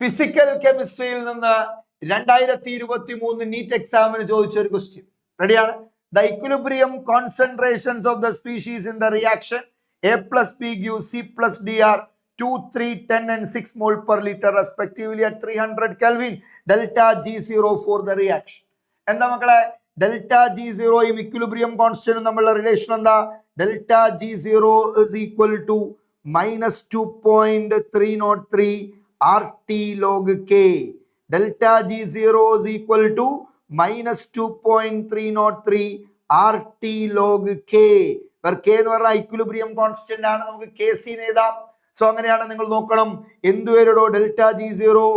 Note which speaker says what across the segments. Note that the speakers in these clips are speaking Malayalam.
Speaker 1: ഫിസിക്കൽ കെമിസ്ട്രിയിൽ നിന്ന് 2023 നീറ്റ് എക്സാമിന് ചോദിച്ച ഒരു ക്വസ്റ്റ്യൻ റെഡിയാണ്. The equilibrium concentrations of the species in the reaction A plus B gives C plus D are 2, 3, 10 and 6 mole per liter respectively at 300 Kelvin. Delta G0 for the reaction. എന്താ മക്കളെ, ഡെൽറ്റ G0യും ഇക്വിലിബ്രിയം കോൺസ്റ്റന്റും തമ്മിലുള്ള റിലേഷൻ എന്താ? Delta G0 is equal to -2.303 RT log K. Delta G0 is equal to -2.303 RT log K. K എന്ന് പറഞ്ഞാൽ ഇക്വിലിബ്രിയം കോൺസ്റ്റന്റ് ആണ്, നമുക്ക് KC എഴുതാം. സോ അങ്ങനെയാണ് നിങ്ങൾ നോക്കണം എന്ത് വരടോ ഡെൽറ്റ G0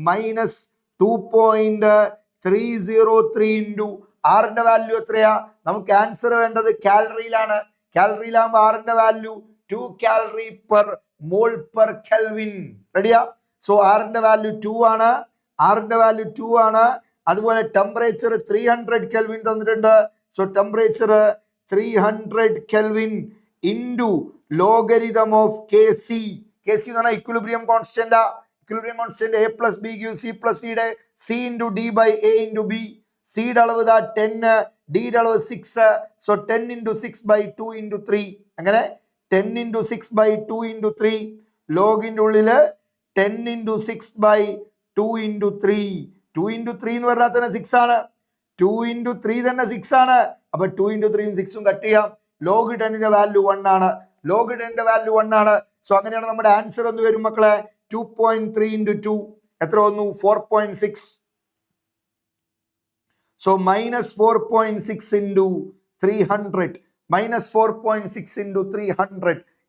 Speaker 1: -2.303 ഇൻറ്റു ആറിന്റെ വാല്യൂ എത്രയാ? നമുക്ക് ആൻസർ വേണ്ടത് കാലറിയിലാണ്. കാലറിയിലാകുമ്പോൾ ആറിന്റെ value 2 calorie per mole per kelvin. റെഡിയാ? സോ ആറിന്റെ വാല്യൂ 2 ആണ്, അതുപോലെ ടെമ്പറേച്ചർ 300 കെൽവിൻ തന്നിട്ടുണ്ട്. So temperature 300 Kelvin into logarithm of Kc. Kc എന്ന് പറഞ്ഞാൽ equilibrium constant. Equilibrium constant A plus B gives C plus D യുടെ C into D by A into B. C യുടെ അളവ് 10, D യുടെ അളവ് 6. So 10 into 6 by 2 into 3. അങ്ങനെ 10 into 6 by 2 into 3. ലോഗിന്റെ ഉള്ളില് 10 into 6 by 2 into 3. 2 into 3 എന്ന് പറഞ്ഞാൽ തന്നെ 6 ആണ്. 2 into 3 തന്നെ 6 ആണ്. അപ്പൊ 2 into 3 6ഉം കട്ട് ചെയ്യാം. ലോഗ് 10ന്റെ വാല്യൂ 1 ആണ്. സോ അങ്ങനെയാണ് നമ്മുടെ ആൻസർ എന്ന് വരും മക്കളെ 2.3 into 2 എത്ര വന്നു? 4.6. സോ -4.6 into 300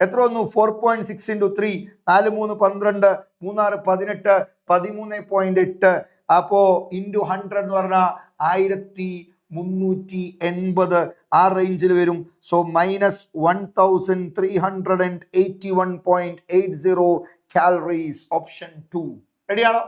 Speaker 1: എത്ര വന്നു? 4.6 into 3. 4 3 12, 3 6 18, 13.8. അപ്പോ ഇൻറ്റു 100 എന്ന് പറഞ്ഞാൽ 1380 ആ റേഞ്ചിൽ വരും. So -1381.80 calories. ഓപ്ഷൻ 2 റെഡിയാണോ?